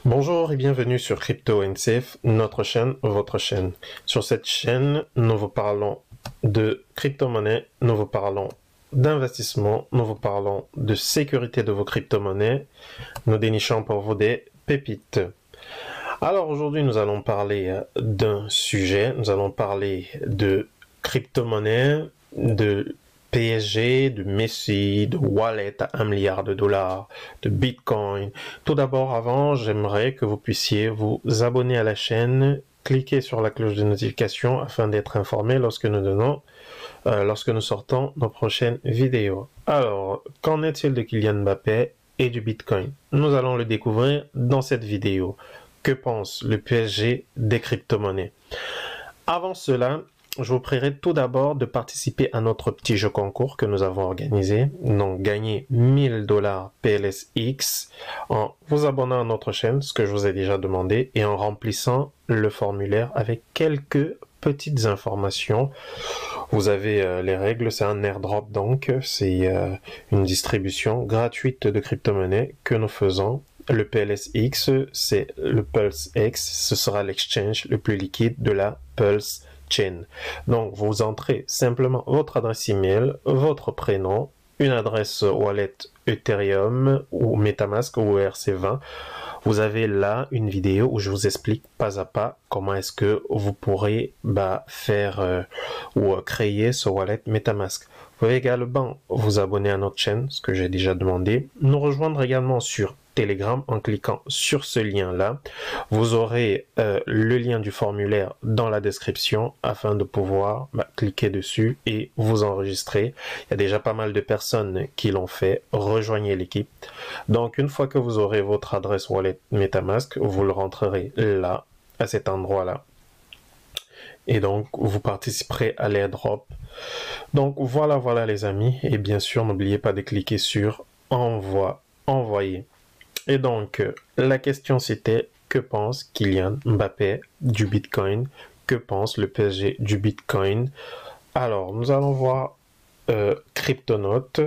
Bonjour et bienvenue sur Crypto NCF, notre chaîne, votre chaîne. Sur cette chaîne, nous vous parlons de crypto-monnaies, nous vous parlons d'investissement, nous vous parlons de sécurité de vos crypto-monnaies, nous dénichons pour vous des pépites. Alors aujourd'hui, nous allons parler d'un sujet, nous allons parler de crypto-monnaies, de PSG, de Messi, de Wallet à 1 milliard de dollars, de Bitcoin. Tout d'abord, avant, j'aimerais que vous puissiez vous abonner à la chaîne, cliquer sur la cloche de notification afin d'être informé lorsque nous sortons nos prochaines vidéos. Alors, qu'en est-il de Kylian Mbappé et du Bitcoin? Nous allons le découvrir dans cette vidéo. Que pense le PSG des crypto-monnaies? Avant cela, je vous prierai tout d'abord de participer à notre petit jeu concours que nous avons organisé. Donc, gagner 1000 $ PLSX en vous abonnant à notre chaîne, ce que je vous ai déjà demandé, et en remplissant le formulaire avec quelques petites informations. Vous avez les règles, c'est un airdrop donc, c'est une distribution gratuite de crypto-monnaies que nous faisons. Le PLSX, c'est le Pulse X, ce sera l'exchange le plus liquide de la Pulse Chain. Donc, vous entrez simplement votre adresse email, votre prénom, une adresse wallet Ethereum ou MetaMask ou ERC20. Vous avez là une vidéo où je vous explique pas à pas comment est-ce que vous pourrez faire ou créer ce wallet MetaMask. Vous pouvez également vous abonner à notre chaîne, ce que j'ai déjà demandé. Nous rejoindre également sur Telegram en cliquant sur ce lien-là. Vous aurez le lien du formulaire dans la description afin de pouvoir cliquer dessus et vous enregistrer. Il y a déjà pas mal de personnes qui l'ont fait. Rejoignez l'équipe. Donc, une fois que vous aurez votre adresse wallet MetaMask, vous le rentrerez là, à cet endroit-là. Et donc, vous participerez à l'airdrop. Donc, voilà les amis. Et bien sûr, n'oubliez pas de cliquer sur envoyer. Et donc, la question c'était, que pense Kylian Mbappé du Bitcoin? Que pense le PSG du Bitcoin? Alors, nous allons voir Cryptonote.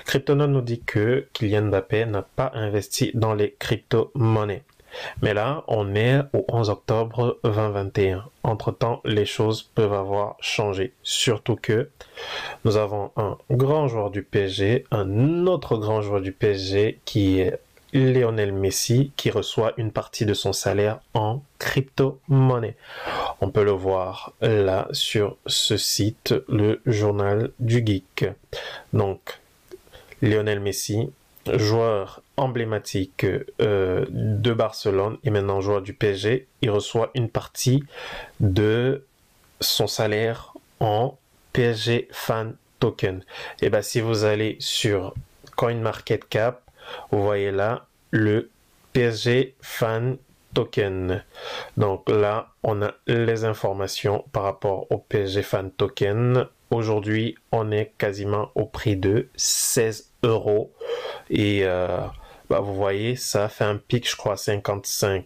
Cryptonote nous dit que Kylian Mbappé n'a pas investi dans les crypto-monnaies. Mais là, on est au 11 octobre 2021. Entre-temps, les choses peuvent avoir changé. Surtout que nous avons un grand joueur du PSG, un autre grand joueur du PSG qui est Lionel Messi, qui reçoit une partie de son salaire en crypto-monnaie. On peut le voir là sur ce site, le journal du geek. Donc, Lionel Messi, joueur emblématique de Barcelone et maintenant joueur du PSG, il reçoit une partie de son salaire en PSG Fan Token. Et bien, si vous allez sur CoinMarketCap, vous voyez là le PSG Fan Token. Donc là, on a les informations par rapport au PSG Fan Token. Aujourd'hui, on est quasiment au prix de 16 €. Et vous voyez, ça fait un pic, je crois, 55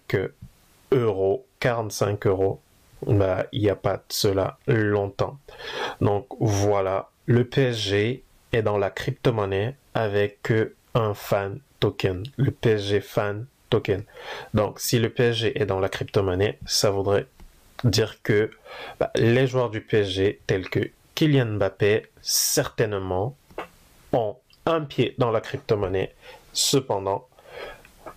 €, 45 €. Il n'y a pas de cela longtemps. Donc voilà, le PSG est dans la crypto-monnaie avec un fan token, le PSG fan token. Donc, si le PSG est dans la crypto-monnaie, ça voudrait dire que les joueurs du PSG, tels que Kylian Mbappé, certainement ont un pied dans la crypto-monnaie. Cependant,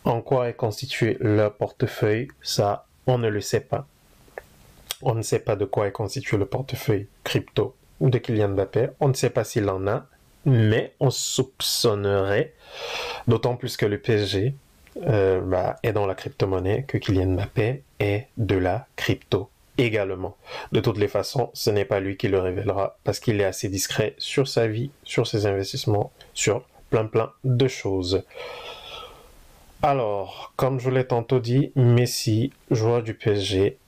en quoi est constitué leur portefeuille, ça, on ne le sait pas. On ne sait pas de quoi est constitué le portefeuille crypto ou de Kylian Mbappé. On ne sait pas s'il en a, mais on soupçonnerait, d'autant plus que le PSG est dans la crypto-monnaie, que Kylian Mbappé est de la crypto également. De toutes les façons, ce n'est pas lui qui le révélera parce qu'il est assez discret sur sa vie, sur ses investissements, sur plein de choses. Alors, comme je l'ai tantôt dit, Messi, joueur du PSG,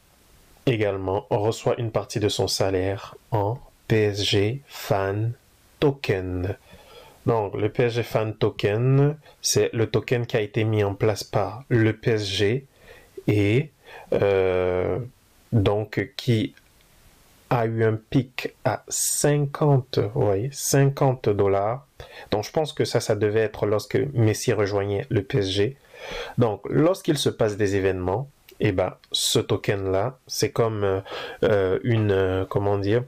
également reçoit une partie de son salaire en PSG Fan Token. Donc, le PSG Fan Token, c'est le token qui a été mis en place par le PSG et donc qui a eu un pic à 50 $. Donc, je pense que ça devait être lorsque Messi rejoignait le PSG. Donc, lorsqu'il se passe des événements, et ben, ce token-là, c'est comme comment dire,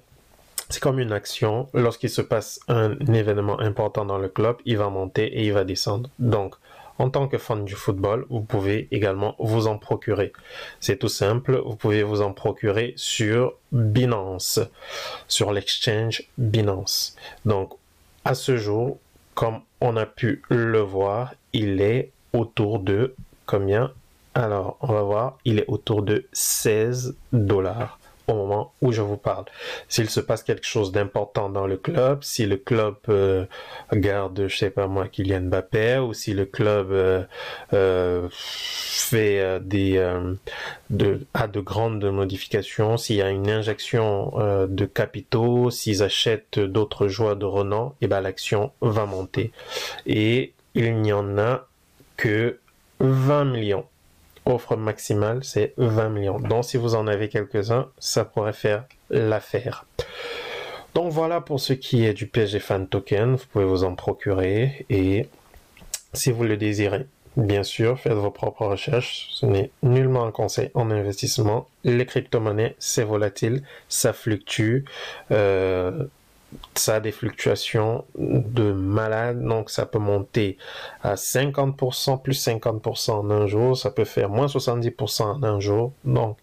c'est comme une action. Lorsqu'il se passe un événement important dans le club, il va monter et il va descendre. Donc, en tant que fan du football, vous pouvez également vous en procurer. C'est tout simple, vous pouvez vous en procurer sur Binance, sur l'exchange Binance. Donc, à ce jour, comme on a pu le voir, il est autour de combien? Alors, on va voir, il est autour de 16 $ au moment où je vous parle. S'il se passe quelque chose d'important dans le club, si le club garde, je sais pas moi, Kylian Mbappé, ou si le club fait a de grandes modifications, s'il y a une injection de capitaux, s'ils achètent d'autres joueurs de renom, et ben l'action va monter. Et il n'y en a que 20 millions. Offre maximale, c'est 20 millions. Donc, si vous en avez quelques-uns, ça pourrait faire l'affaire. Donc, voilà pour ce qui est du PSG Fan Token. Vous pouvez vous en procurer. Et si vous le désirez, bien sûr, faites vos propres recherches. Ce n'est nullement un conseil en investissement. Les crypto-monnaies, c'est volatile, ça fluctue. Ça a des fluctuations de malade, donc ça peut monter à 50%, plus 50% en un jour, ça peut faire moins 70% en un jour, donc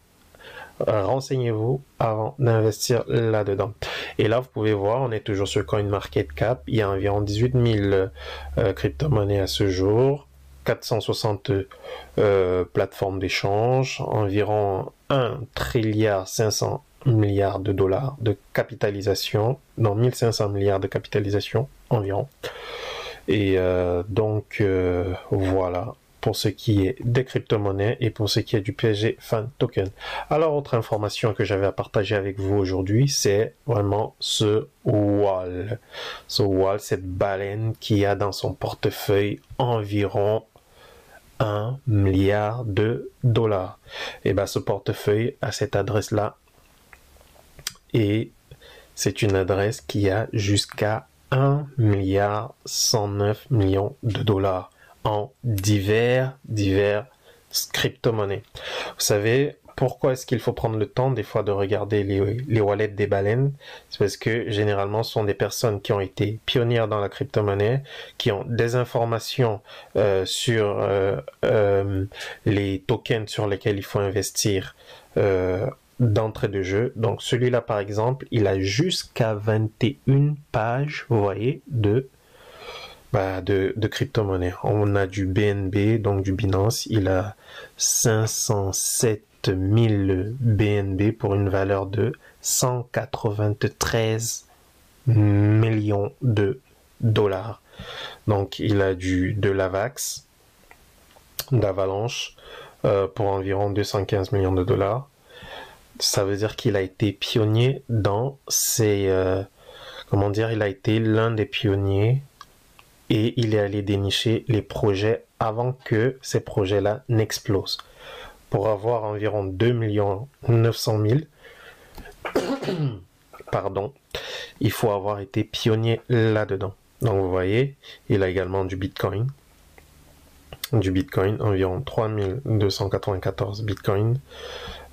renseignez-vous avant d'investir là-dedans. Et là, vous pouvez voir, on est toujours sur CoinMarketCap, il y a environ 18 000 crypto-monnaies à ce jour, 460 plateformes d'échange, environ 1 trilliard 500 milliards de dollars de capitalisation, non 1500 milliards de capitalisation environ. Et donc voilà pour ce qui est des crypto-monnaies et pour ce qui est du PSG Fan Token. Alors, autre information que j'avais à partager avec vous aujourd'hui, c'est vraiment ce wall. Ce wall, cette baleine qui a dans son portefeuille environ 1 milliard de dollars. Et bien, ce portefeuille a cette adresse-là. Et c'est une adresse qui a jusqu'à 1 milliard 109 millions de dollars en divers crypto-monnaies. Vous savez, pourquoi est-ce qu'il faut prendre le temps des fois de regarder les wallets des baleines? C'est parce que généralement ce sont des personnes qui ont été pionnières dans la crypto-monnaie, qui ont des informations sur les tokens sur lesquels il faut investir d'entrée de jeu. Donc celui-là par exemple, il a jusqu'à 21 pages, vous voyez, de crypto-monnaie. On a du BNB, donc du Binance, il a 507 000 BNB pour une valeur de 193 millions de dollars. Donc il a de l'Avax, d'Avalanche, pour environ 215 millions de dollars. Ça veut dire qu'il a été pionnier dans ces... comment dire, il a été l'un des pionniers et il est allé dénicher les projets avant que ces projets-là n'explosent. Pour avoir environ 2 900 000, pardon, il faut avoir été pionnier là-dedans. Donc vous voyez, il a également du Bitcoin. Du Bitcoin, environ 3294 Bitcoin.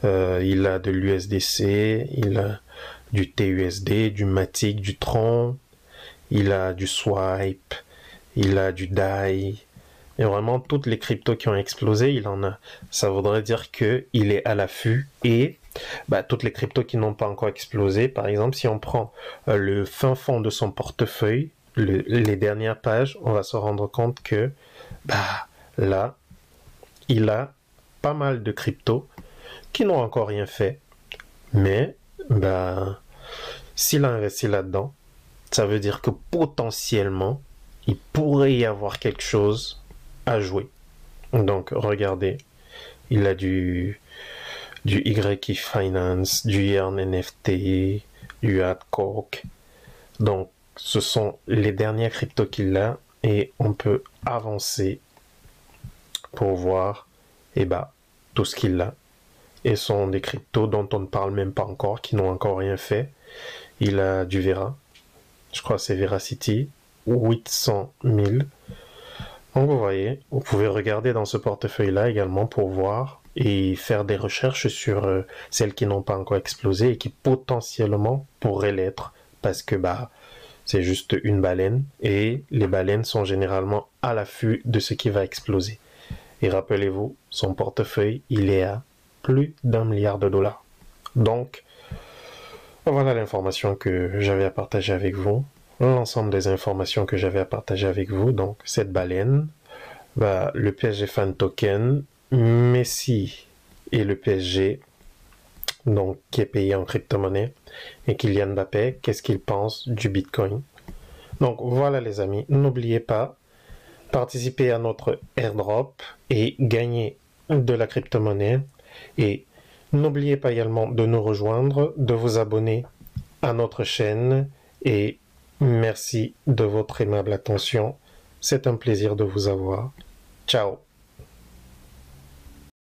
Il a de l'USDC, il a du TUSD, du Matic, du Tron, il a du Swipe, il a du DAI, et vraiment toutes les cryptos qui ont explosé, il en a. Ça voudrait dire que il est à l'affût et toutes les cryptos qui n'ont pas encore explosé, par exemple, si on prend le fin fond de son portefeuille, les dernières pages, on va se rendre compte que là, il a pas mal de cryptos qui n'ont encore rien fait, mais s'il a investi là-dedans, ça veut dire que potentiellement, il pourrait y avoir quelque chose à jouer. Donc, regardez, il a du YE Finance, du Yearn NFT, du Adcock. Donc, ce sont les dernières cryptos qu'il a et on peut avancer pour voir tout ce qu'il a. Et ce sont des cryptos dont on ne parle même pas encore, qui n'ont encore rien fait. Il a du Vera, je crois que c'est Veracity, 800 000. Donc vous voyez, vous pouvez regarder dans ce portefeuille-là également pour voir et faire des recherches sur celles qui n'ont pas encore explosé et qui potentiellement pourraient l'être parce que c'est juste une baleine et les baleines sont généralement à l'affût de ce qui va exploser. Et rappelez-vous, son portefeuille, il est à plus d'1 milliard de dollars. Donc, voilà l'information que j'avais à partager avec vous. L'ensemble des informations que j'avais à partager avec vous. Donc, cette baleine, le PSG Fan Token, Messi et le PSG, donc qui est payé en crypto-monnaie, et Kylian Mbappé, qu'est-ce qu'il pense du Bitcoin. Donc voilà les amis, n'oubliez pas, participez à notre airdrop et gagnez de la crypto-monnaie. Et n'oubliez pas également de nous rejoindre, de vous abonner à notre chaîne et merci de votre aimable attention. C'est un plaisir de vous avoir. Ciao.